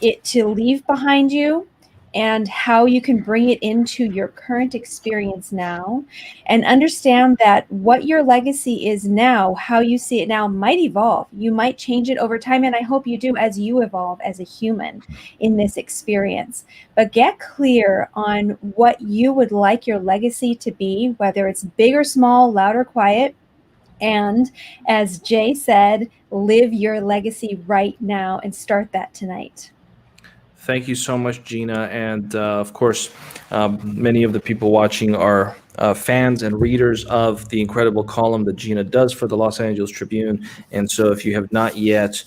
it to leave behind you and how you can bring it into your current experience now, and understand that what your legacy is now, how you see it now, might evolve. You might change it over time, and I hope you do as you evolve as a human in this experience. But get clear on what you would like your legacy to be, whether it's big or small, loud or quiet. And as Jay said, live your legacy right now and start that tonight. Thank you so much, Gina. And of course, many of the people watching are fans and readers of the incredible column that Gina does for the Los Angeles Tribune. And so if you have not yet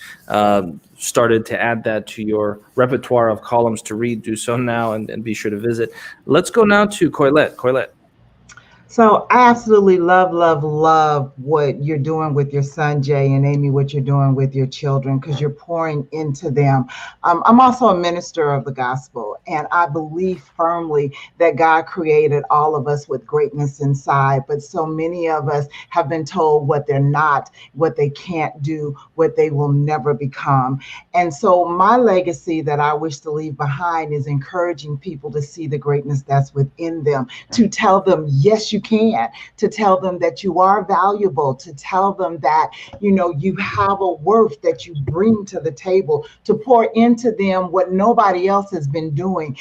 started to add that to your repertoire of columns to read, do so now and be sure to visit. Let's go now to Coylette. Coylette. So I absolutely love what you're doing with your son, Jay, and Amy, what you're doing with your children, because you're pouring into them. I'm also a minister of the gospel, and I believe firmly that God created all of us with greatness inside, but so many of us have been told what they're not, what they can't do, what they will never become. And so my legacy that I wish to leave behind is encouraging people to see the greatness that's within them, to tell them, yes, you can, to tell them that you are valuable, to tell them that, you have a worth that you bring to the table, to pour into them what nobody else has been doing.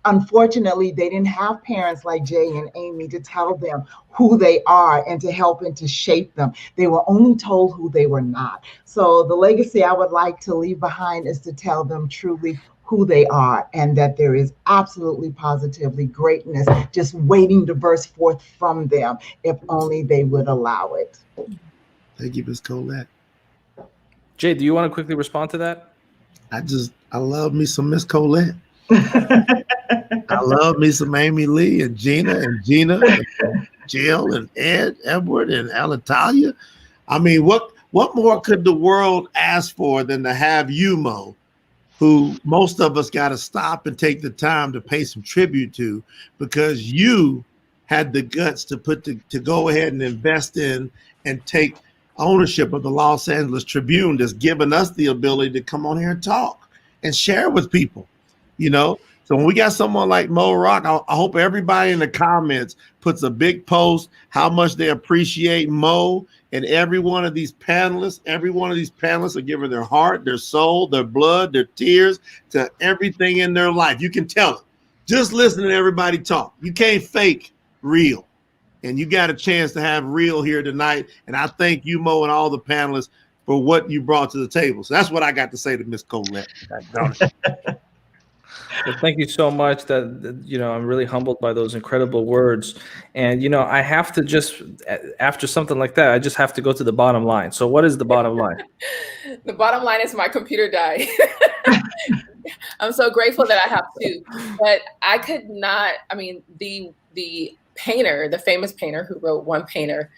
Unfortunately, they didn't have parents like Jay and Amy to tell them who they are and to help and to shape them. They were only told who they were not. So the legacy I would like to leave behind is to tell them truly who they are, and that there is absolutely positively greatness just waiting to burst forth from them if only they would allow it. Thank you, Ms. Colette. Jay, do you want to quickly respond to that? I love me some Miss Colette. I love me some Amy Lee and Gina and Jill and Ed, Edward and Alitalia. I mean, what more could the world ask for than to have you, Mo, who most of us got to stop and take the time to pay some tribute to, because you had the guts to go ahead and invest in and take ownership of the Los Angeles Tribune, that's given us the ability to come on here and talk and share with people, So when we got someone like Mo Rock, I hope everybody in the comments puts a big post how much they appreciate Mo and every one of these panelists. Every one of these panelists are giving their heart, their soul, their blood, their tears to everything in their life. You can tell it. Just listening to everybody talk. You can't fake real. And you got a chance to have real here tonight. And I thank you, Mo, and all the panelists for what you brought to the table. So that's what I got to say to Miss Colette. Well, thank you so much. I'm really humbled by those incredible words. And, I have to just, after something like that, I just have to go to the bottom line. So what is the bottom line? The bottom line is my computer died. I'm so grateful that I have two, but I could not, the painter, the famous painter who wrote One Painter,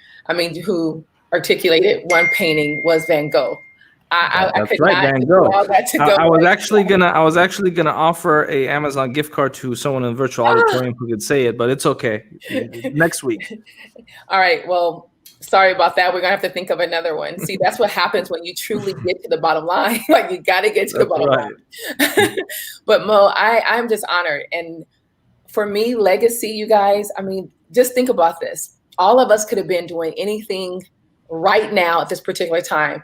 who articulated one painting was Van Gogh. I could not Van Gogh. allow that to go. I was actually gonna offer a Amazon gift card to someone in the virtual auditorium who could say it, but it's okay. Next week. All right. Well, sorry about that. We're gonna have to think of another one. See, that's what happens when you truly get to the bottom line. Like, you got to get to the bottom line. But Mo, I'm just honored. And for me, legacy, you guys, just think about this. All of us could have been doing anything right now at this particular time.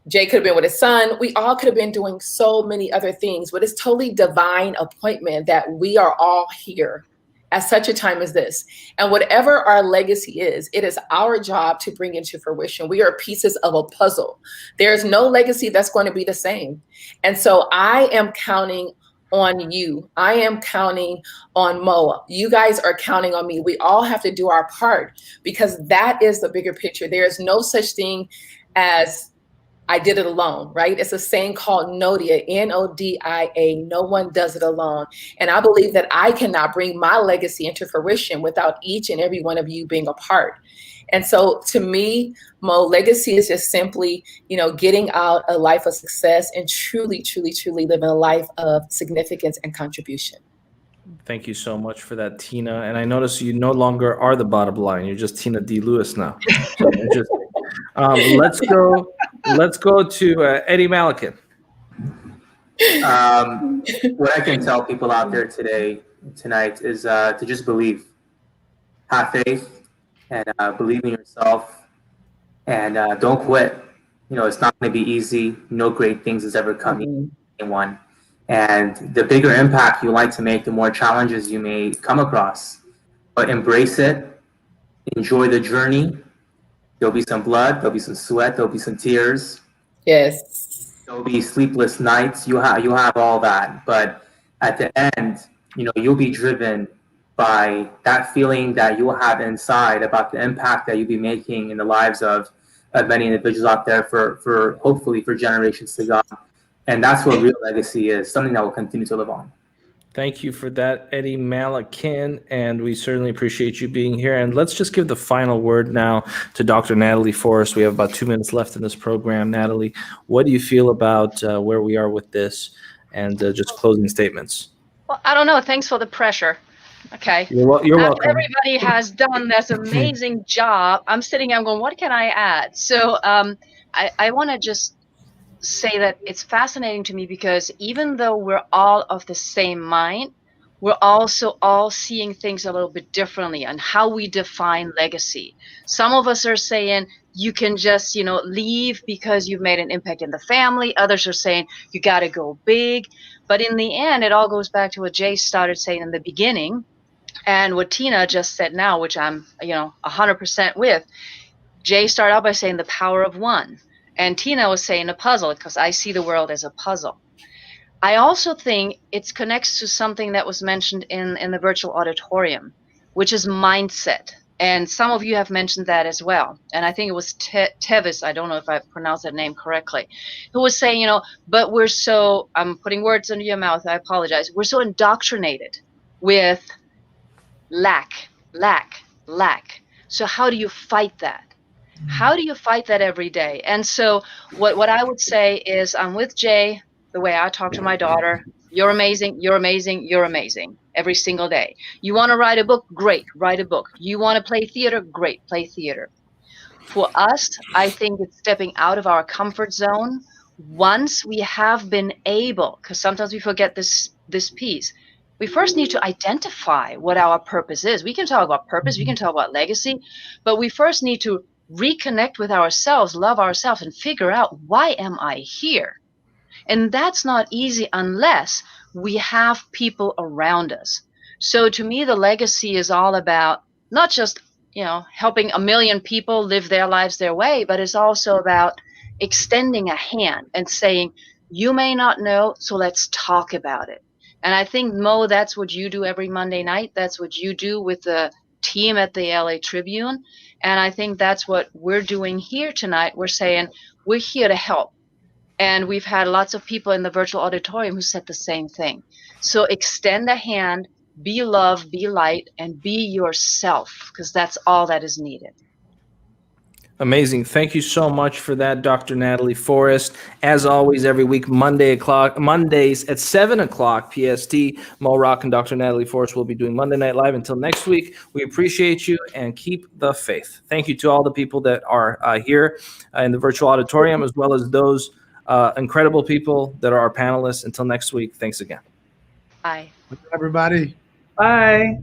Jay could have been with his son. We all could have been doing so many other things, but it's totally divine appointment that we are all here at such a time as this. And whatever our legacy is, it is our job to bring into fruition. We are pieces of a puzzle. There's no legacy that's going to be the same. And so I am counting on you. I am counting on Mo. You guys are counting on me. We all have to do our part, because that is the bigger picture. There is no such thing as I did it alone, right? It's a saying called NODIA, N-O-D-I-A. No one does it alone. And I believe that I cannot bring my legacy into fruition without each and every one of you being a part. And so to me, Mo, legacy is just simply, getting out a life of success and truly, truly, truly living a life of significance and contribution. Thank you so much for that, Tina. And I notice you no longer are the bottom line. You're just Tina D. Lewis now. So interesting. Let's go to Eddie Malakin. What I can tell people out there tonight is to just believe, have faith, and believe in yourself, and don't quit. It's not going to be easy. No great things has ever come in anyone. And the bigger impact you like to make, the more challenges you may come across. But embrace it. Enjoy the journey. There'll be some blood. There'll be some sweat. There'll be some tears. Yes. There'll be sleepless nights. You have all that. But at the end, you'll be driven by that feeling that you'll have inside about the impact that you'll be making in the lives of many individuals out there for hopefully for generations to come. And that's what real legacy is, something that will continue to live on. Thank you for that, Eddie Malakin, and we certainly appreciate you being here. And let's just give the final word now to Dr. Natalie Forrest. We have about 2 minutes left in this program. Natalie, what do you feel about where we are with this, and just closing statements? Well, I don't know. Thanks for the pressure. Okay. You're welcome. Everybody has done this amazing job. I'm sitting here, I'm going, what can I add? So I want to just say that it's fascinating to me because even though we're all of the same mind, we're also all seeing things a little bit differently on how we define legacy. Some of us are saying you can just, leave because you've made an impact in the family. Others are saying you got to go big. But in the end, it all goes back to what Jay started saying in the beginning and what Tina just said now, which I'm, 100% with. Jay started out by saying the power of one. And Tina was saying a puzzle because I see the world as a puzzle. I also think it connects to something that was mentioned in the virtual auditorium, which is mindset. And some of you have mentioned that as well. And I think it was Tevis, I don't know if I pronounced that name correctly, who was saying, but we're so, I'm putting words into your mouth, I apologize. We're so indoctrinated with lack. So how do you fight that? How do you fight that every day? And so what I would say is I'm with Jay, the way I talk to my daughter. You're amazing, you're amazing, you're amazing every single day. You want to write a book? Great, write a book. You want to play theater? Great, play theater. For us, I think it's stepping out of our comfort zone once we have been able, because sometimes we forget this piece. We first need to identify what our purpose is. We can talk about purpose, we can talk about legacy, but we first need to reconnect with ourselves, love ourselves, and figure out, why am I here? And that's not easy unless we have people around us. So to me, the legacy is all about not just, helping a million people live their lives their way, but it's also about extending a hand and saying, you may not know, so let's talk about it. And I think, Mo, that's what you do every Monday night. That's what you do with the team at the LA Tribune. And I think that's what we're doing here tonight. We're saying we're here to help. And we've had lots of people in the virtual auditorium who said the same thing. So extend a hand, be love, be light, and be yourself, because that's all that is needed. Amazing. Thank you so much for that, Dr. Natalie Forrest. As always, every week, Mondays at 7 o'clock PST, Mo Rock and Dr. Natalie Forrest will be doing Monday Night Live. Until next week, we appreciate you and keep the faith. Thank you to all the people that are here in the virtual auditorium, as well as those incredible people that are our panelists. Until next week, thanks again. Bye. Everybody. Bye.